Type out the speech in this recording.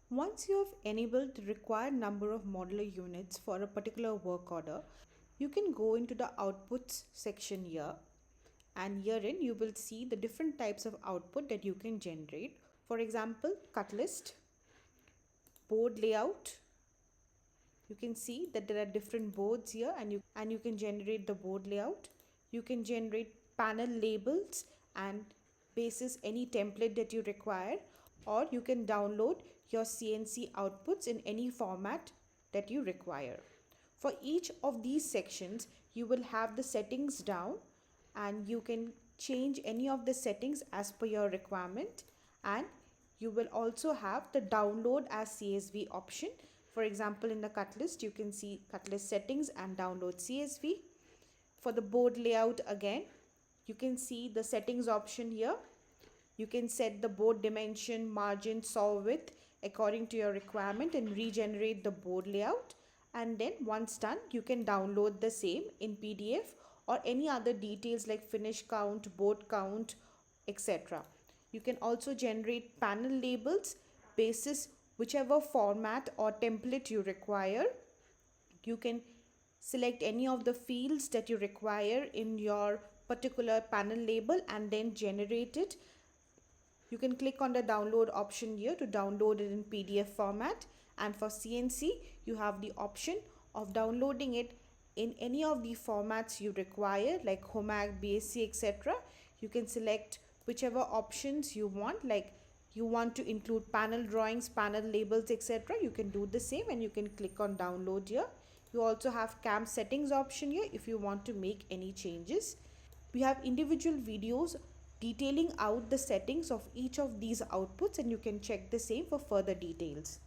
Once you have enabled the required number of modular units for a particular work order, you can go into the outputs section here, and herein you will see the different types of output that you can generate. For example, cut list, board layout. You can see that there are different boards here, and you can generate the board layout. You can generate panel labels and basis any template that you require, or you can download your CNC outputs in any format that you require. For each of these sections, you will have the settings down, and you can change any of the settings as per your requirement, and you will also have the download as CSV option. For example, in the cut list, you can see cut list settings and download CSV. For the board layout, again, you can see the settings option here. You can set the board dimension, margin, saw width according to your requirement and regenerate the board layout. And then once done, you can download the same in PDF or any other details like finish count, board count, etc. You can also generate panel labels basis whichever format or template you require. You can select any of the fields that you require in your particular panel label and then generate it. You can click on the download option here to download it in PDF format, and for CNC you have the option of downloading it in any of the formats you require like HOMAG, BSC, etc. You can select whichever options you want, like you want to include panel drawings, panel labels, etc. You can do the same and you can click on download here. You also have CAM settings option here if you want to make any changes. We have individual videos detailing out the settings of each of these outputs, and you can check the same for further details.